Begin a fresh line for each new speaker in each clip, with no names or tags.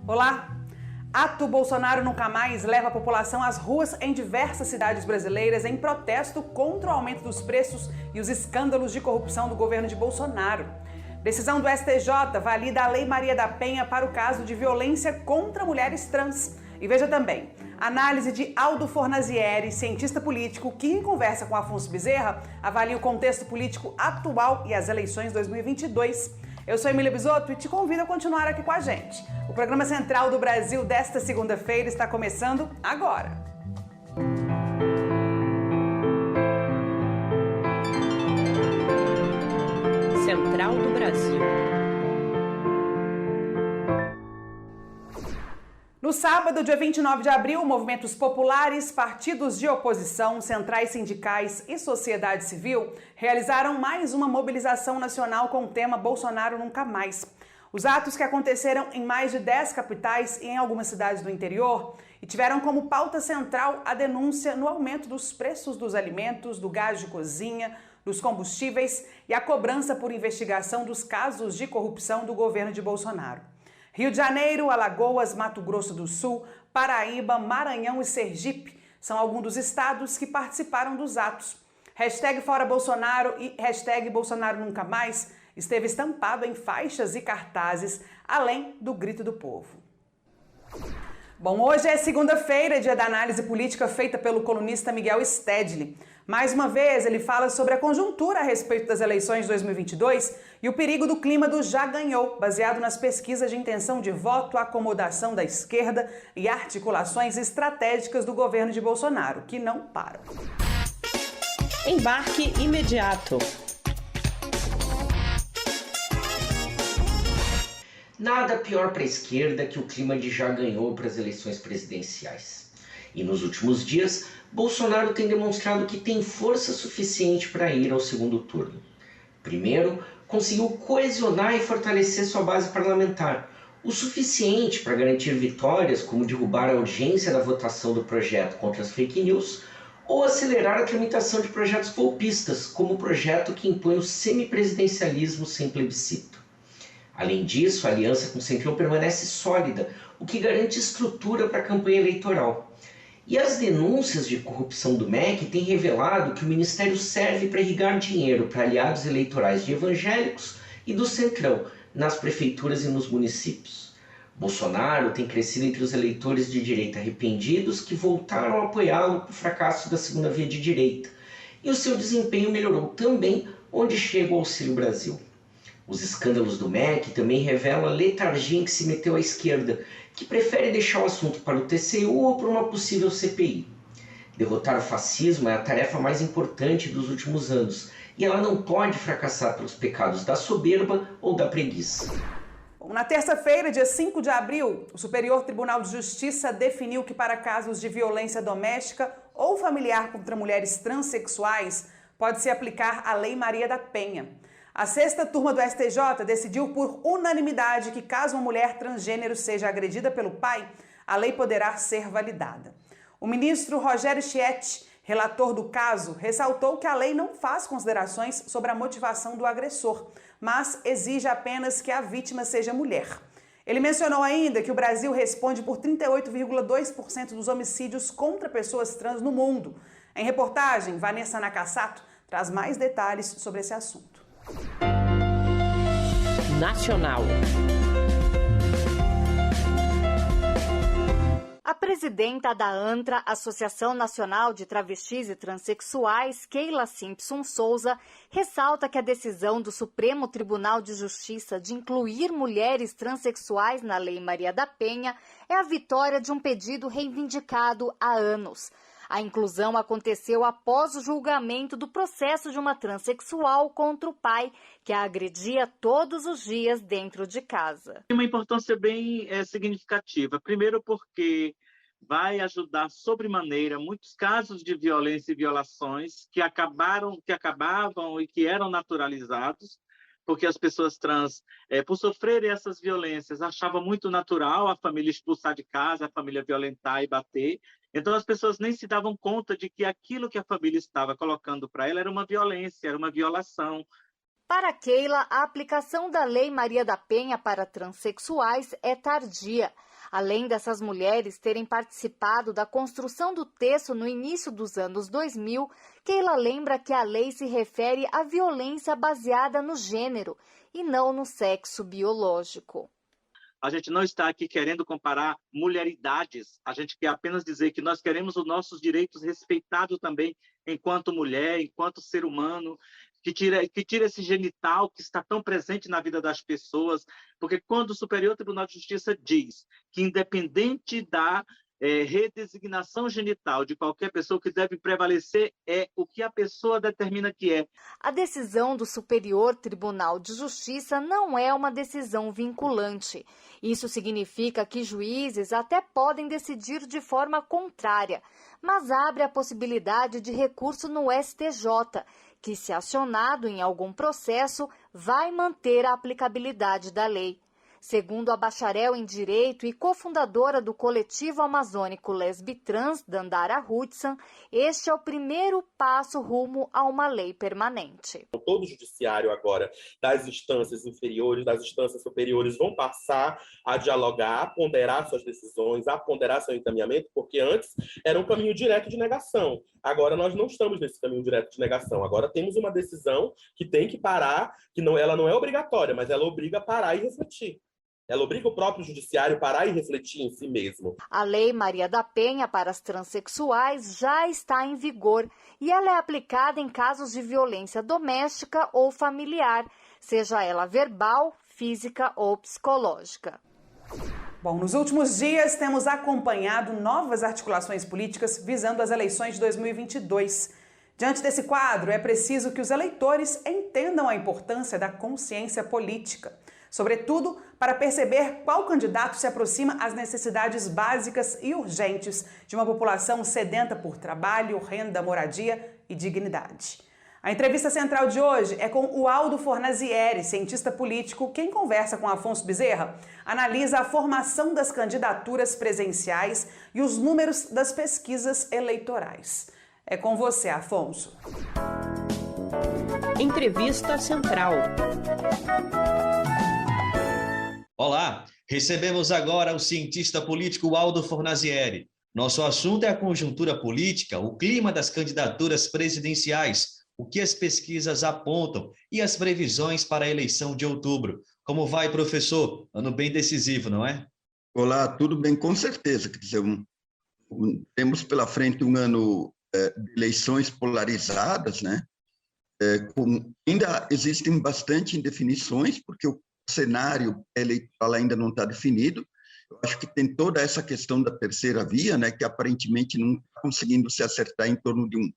Olá! Ato Bolsonaro Nunca Mais leva a população às ruas em diversas cidades brasileiras em protesto contra o aumento dos preços e os escândalos de corrupção do governo de Bolsonaro. Decisão do STJ valida a Lei Maria da Penha para o caso de violência contra mulheres trans. E veja também, análise de Aldo Fornazieri, cientista político, que em conversa com Afonso Bezerra avalia o contexto político atual e as eleições 2022. Eu sou Emília Bisotto e te convido a continuar aqui com a gente. O programa Central do Brasil desta segunda-feira está começando agora.
Central do Brasil.
No sábado, dia 29 de abril, movimentos populares, partidos de oposição, centrais sindicais e sociedade civil realizaram mais uma mobilização nacional com o tema Bolsonaro Nunca Mais. Os atos que aconteceram em mais de 10 capitais e em algumas cidades do interior e tiveram como pauta central a denúncia no aumento dos preços dos alimentos, do gás de cozinha, dos combustíveis e a cobrança por investigação dos casos de corrupção do governo de Bolsonaro. Rio de Janeiro, Alagoas, Mato Grosso do Sul, Paraíba, Maranhão e Sergipe são alguns dos estados que participaram dos atos. Hashtag Fora Bolsonaro e hashtag Bolsonaro Nunca Mais esteve estampado em faixas e cartazes, além do grito do povo. Bom, hoje é segunda-feira, dia da análise política feita pelo colunista Miguel Stedley. Mais uma vez, ele fala sobre a conjuntura a respeito das eleições de 2022 e o perigo do clima do já ganhou, baseado nas pesquisas de intenção de voto, acomodação da esquerda e articulações estratégicas do governo de Bolsonaro, que não param.
Embarque imediato.
Nada pior para a esquerda que o clima de já ganhou para as eleições presidenciais. E nos últimos dias, Bolsonaro tem demonstrado que tem força suficiente para ir ao segundo turno. Primeiro, conseguiu coesionar e fortalecer sua base parlamentar, o suficiente para garantir vitórias como derrubar a urgência da votação do projeto contra as fake news ou acelerar a tramitação de projetos golpistas, como o projeto que impõe o semipresidencialismo sem plebiscito. Além disso, a aliança com o Centrão permanece sólida, o que garante estrutura para a campanha eleitoral. E as denúncias de corrupção do MEC têm revelado que o Ministério serve para irrigar dinheiro para aliados eleitorais de evangélicos e do Centrão, nas prefeituras e nos municípios. Bolsonaro tem crescido entre os eleitores de direita arrependidos que voltaram a apoiá-lo por fracasso da segunda via de direita. E o seu desempenho melhorou também onde chega o Auxílio Brasil. Os escândalos do MEC também revelam a letargia em que se meteu a esquerda, que prefere deixar o assunto para o TCU ou para uma possível CPI. Derrotar o fascismo é a tarefa mais importante dos últimos anos, e ela não pode fracassar pelos pecados da soberba ou da preguiça.
Na terça-feira, dia 5 de abril, o Superior Tribunal de Justiça definiu que para casos de violência doméstica ou familiar contra mulheres transexuais, pode-se aplicar a Lei Maria da Penha. A sexta turma do STJ decidiu por unanimidade que caso uma mulher transgênero seja agredida pelo pai, a lei poderá ser validada. O ministro Rogério Schietti, relator do caso, ressaltou que a lei não faz considerações sobre a motivação do agressor, mas exige apenas que a vítima seja mulher. Ele mencionou ainda que o Brasil responde por 38,2% dos homicídios contra pessoas trans no mundo. Em reportagem, Vanessa Nakassato traz mais detalhes sobre esse assunto.
Nacional.
A presidenta da ANTRA, Associação Nacional de Travestis e Transsexuais, Keila Simpson Souza, ressalta que a decisão do Supremo Tribunal de Justiça de incluir mulheres transexuais na Lei Maria da Penha é a vitória de um pedido reivindicado há anos. A inclusão aconteceu após o julgamento do processo de uma transexual contra o pai, que a agredia todos os dias dentro de casa.
Tem uma importância bem significativa. Primeiro porque vai ajudar sobremaneira muitos casos de violência e violações que acabavam e que eram naturalizados, porque as pessoas trans, por sofrerem essas violências, achavam muito natural a família expulsar de casa, a família violentar e bater. Então, as pessoas nem se davam conta de que aquilo que a família estava colocando para ela era uma violência, era uma violação.
Para Keila, a aplicação da Lei Maria da Penha para transexuais é tardia. Além dessas mulheres terem participado da construção do texto no início dos anos 2000, Keila lembra que a lei se refere à violência baseada no gênero e não no sexo biológico.
A gente não está aqui querendo comparar mulheridades, a gente quer apenas dizer que nós queremos os nossos direitos respeitados também enquanto mulher, enquanto ser humano, que tira esse genital que está tão presente na vida das pessoas, porque quando o Superior Tribunal de Justiça diz que independente da redesignação genital de qualquer pessoa, que deve prevalecer é o que a pessoa determina que é.
A decisão do Superior Tribunal de Justiça não é uma decisão vinculante. Isso significa que juízes até podem decidir de forma contrária, mas abre a possibilidade de recurso no STJ, que, se acionado em algum processo, vai manter a aplicabilidade da lei. Segundo a bacharel em Direito e cofundadora do coletivo amazônico Lesbitrans, Dandara Hudson, este é o primeiro passo rumo a uma lei permanente.
Todo o judiciário agora, das instâncias inferiores, das instâncias superiores, vão passar a dialogar, a ponderar suas decisões, a ponderar seu encaminhamento, porque antes era um caminho direto de negação. Agora nós não estamos nesse caminho direto de negação. Agora temos uma decisão que tem que parar, ela não é obrigatória, mas ela obriga a parar e refletir. Ela obriga o próprio judiciário a parar e refletir em si mesmo.
A Lei Maria da Penha para as transexuais já está em vigor e ela é aplicada em casos de violência doméstica ou familiar, seja ela verbal, física ou psicológica.
Bom, nos últimos dias temos acompanhado novas articulações políticas visando as eleições de 2022. Diante desse quadro, é preciso que os eleitores entendam a importância da consciência política, sobretudo para perceber qual candidato se aproxima às necessidades básicas e urgentes de uma população sedenta por trabalho, renda, moradia e dignidade. A entrevista central de hoje é com o Aldo Fornazieri, cientista político. Quem conversa com Afonso Bezerra analisa a formação das candidaturas presenciais e os números das pesquisas eleitorais. É com você, Afonso.
Entrevista Central.
Olá, recebemos agora o cientista político Aldo Fornazieri. Nosso assunto é a conjuntura política, o clima das candidaturas presidenciais, o que as pesquisas apontam e as previsões para a eleição de outubro. Como vai, professor? Ano bem decisivo, não é?
Olá, tudo bem, com certeza. Quer dizer, temos pela frente um ano de eleições polarizadas, né? Ainda existem bastante indefinições, porque o cenário eleitoral ainda não está definido. Eu acho que tem toda essa questão da terceira via, né, que aparentemente não está conseguindo se acertar em torno de um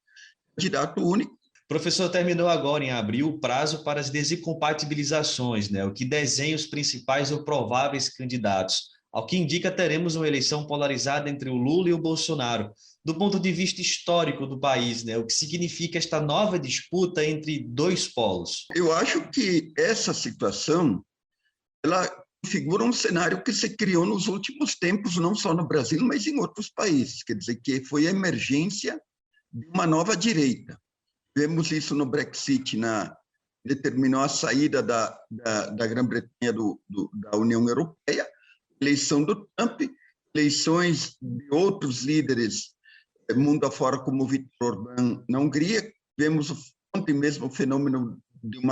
candidato único.
O professor, terminou agora em abril o prazo para as descompatibilizações, né, o que desenha os principais ou prováveis candidatos. Ao que indica, teremos uma eleição polarizada entre o Lula e o Bolsonaro. Do ponto de vista histórico do país, né, o que significa esta nova disputa entre dois polos?
Eu acho que essa situação ela configura um cenário que se criou nos últimos tempos, não só no Brasil, mas em outros países. Quer dizer, que foi a emergência de uma nova direita. Vemos isso no Brexit, determinou a saída da Grã-Bretanha da União Europeia, eleição do Trump, eleições de outros líderes mundo afora, como o Viktor Orbán na Hungria. Vemos ontem mesmo o fenômeno de um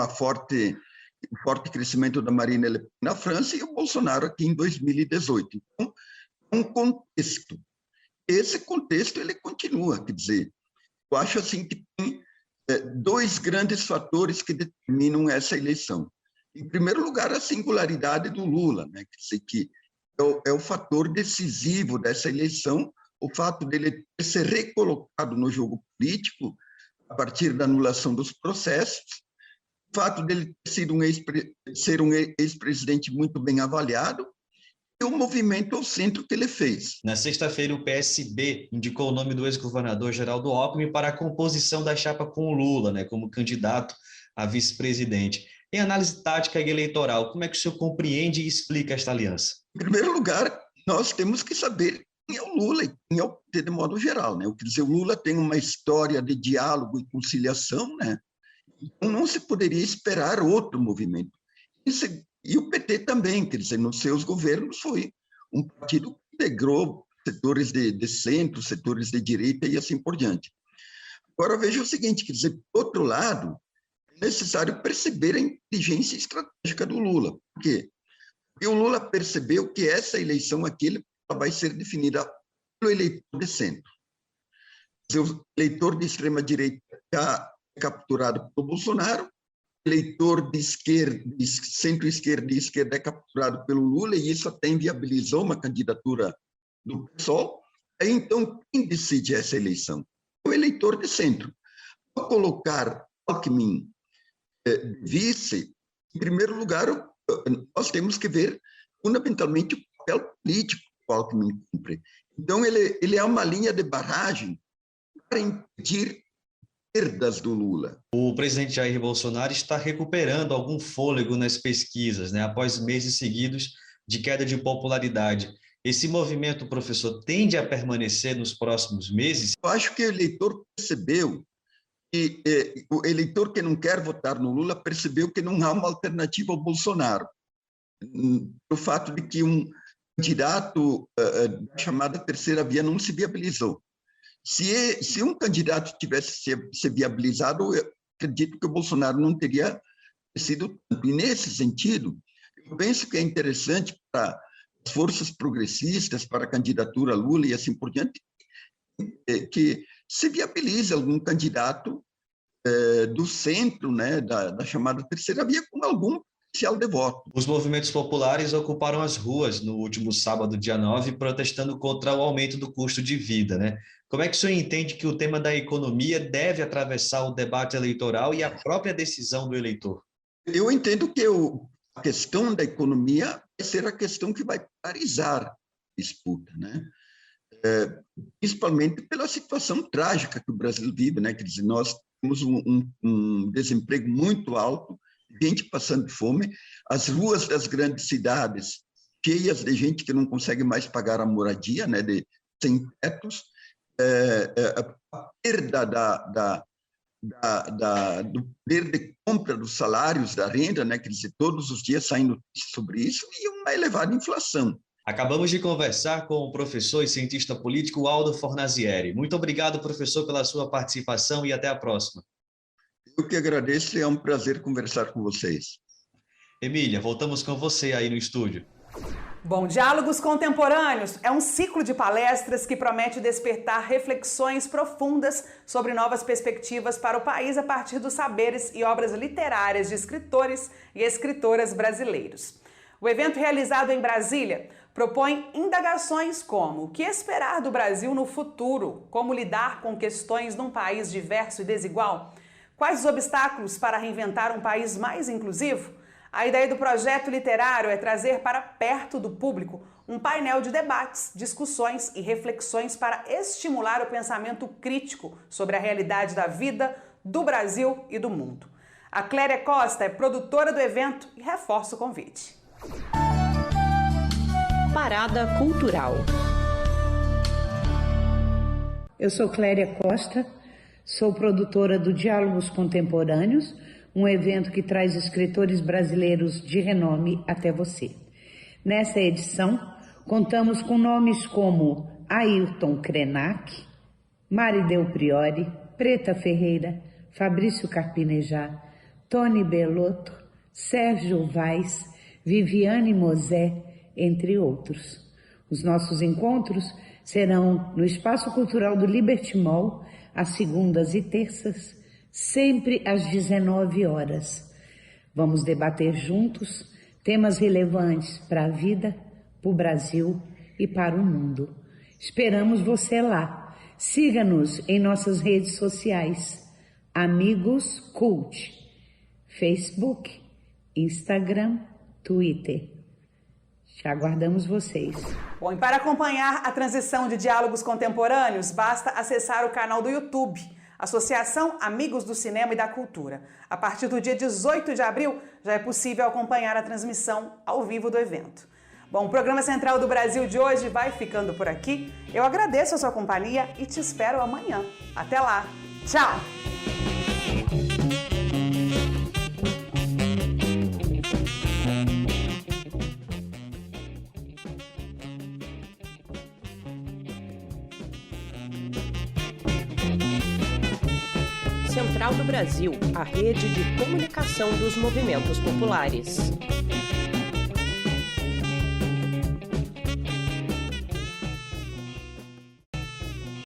forte crescimento da Marine Le Pen na França e o Bolsonaro aqui em 2018. Então, um contexto. Esse contexto ele continua, quer dizer, eu acho assim que tem dois grandes fatores que determinam essa eleição. Em primeiro lugar, a singularidade do Lula, né? Quer dizer, que é o fator decisivo dessa eleição, o fato dele ter se recolocado no jogo político a partir da anulação dos processos, o fato dele ter sido ser um ex-presidente muito bem avaliado e o movimento ao centro que ele fez.
Na sexta-feira, o PSB indicou o nome do ex-governador Geraldo Alckmin para a composição da chapa com o Lula, né, como candidato a vice-presidente. Em análise tática e eleitoral, como é que o senhor compreende e explica esta aliança?
Em primeiro lugar, nós temos que saber quem é o Lula e quem é o PT de modo geral, né? Quer dizer, o Lula tem uma história de diálogo e conciliação, né? Então, não se poderia esperar outro movimento. E o PT também, quer dizer, nos seus governos foi um partido que integrou setores de centro, setores de direita e assim por diante. Agora, veja o seguinte, quer dizer, por outro lado, é necessário perceber a inteligência estratégica do Lula. Por quê? Porque o Lula percebeu que essa eleição aqui vai ser definida pelo eleitor de centro. O eleitor de extrema-direita já é capturado pelo Bolsonaro, o eleitor de esquerda, de centro-esquerda e esquerda é capturado pelo Lula, e isso até inviabilizou uma candidatura do PSOL. Aí, então, quem decide essa eleição? O eleitor de centro. Ao colocar Alckmin vice, em primeiro lugar, nós temos que ver fundamentalmente o papel político que o Alckmin cumpre. Então, ele é uma linha de barragem para impedir perdas do Lula.
O presidente Jair Bolsonaro está recuperando algum fôlego nas pesquisas, né, após meses seguidos de queda de popularidade. Esse movimento, professor, tende a permanecer nos próximos meses?
Eu acho que o eleitor percebeu, e o eleitor que não quer votar no Lula percebeu que não há uma alternativa ao Bolsonaro. O fato de que um candidato da chamada terceira via não se viabilizou. Se um candidato tivesse se viabilizado, eu acredito que o Bolsonaro não teria sido tanto. E, nesse sentido, eu penso que é interessante para as forças progressistas, para a candidatura Lula e assim por diante, que se viabilize algum candidato do centro, né, da chamada terceira via, com algum potencial de voto.
Os movimentos populares ocuparam as ruas no último sábado, dia 9, protestando contra o aumento do custo de vida, né? Como é que o senhor entende que o tema da economia deve atravessar o debate eleitoral e a própria decisão do eleitor?
Eu entendo que a questão da economia vai ser a questão que vai polarizar a disputa, né? Principalmente pela situação trágica que o Brasil vive, né? Quer dizer, nós temos um desemprego muito alto, gente passando fome, as ruas das grandes cidades cheias de gente que não consegue mais pagar a moradia, né? Sem tetos, a perda do poder de compra dos salários, da renda, né? Quer dizer, todos os dias saem notícias sobre isso, e uma elevada inflação.
Acabamos de conversar com o professor e cientista político Aldo Fornazieri. Muito obrigado, professor, pela sua participação e até a próxima.
Eu que agradeço, é um prazer conversar com vocês.
Emília, voltamos com você aí no estúdio.
Bom, Diálogos Contemporâneos é um ciclo de palestras que promete despertar reflexões profundas sobre novas perspectivas para o país a partir dos saberes e obras literárias de escritores e escritoras brasileiros. O evento, realizado em Brasília, propõe indagações como o que esperar do Brasil no futuro, como lidar com questões num país diverso e desigual, quais os obstáculos para reinventar um país mais inclusivo. A ideia do projeto literário é trazer para perto do público um painel de debates, discussões e reflexões para estimular o pensamento crítico sobre a realidade da vida, do Brasil e do mundo. A Cléria Costa é produtora do evento e reforça o convite.
Parada Cultural.
Eu sou Cléria Costa, sou produtora do Diálogos Contemporâneos, um evento que traz escritores brasileiros de renome até você. Nessa edição, contamos com nomes como Ailton Krenak, Mari Del Priori, Preta Ferreira, Fabrício Carpinejar, Tony Belotto, Sérgio Vaz, Viviane Mosé, entre outros. Os nossos encontros serão no Espaço Cultural do Liberty Mall, às segundas e terças, sempre às 19 horas. Vamos debater juntos temas relevantes para a vida, para o Brasil e para o mundo. Esperamos você lá. Siga-nos em nossas redes sociais. Amigos Cult, Facebook, Instagram, Twitter. Já aguardamos vocês.
Bom, e para acompanhar a transição de Diálogos Contemporâneos, basta acessar o canal do YouTube, Associação Amigos do Cinema e da Cultura. A partir do dia 18 de abril, já é possível acompanhar a transmissão ao vivo do evento. Bom, o Programa Central do Brasil de hoje vai ficando por aqui. Eu agradeço a sua companhia e te espero amanhã. Até lá. Tchau!
Central do Brasil, a rede de comunicação dos movimentos populares.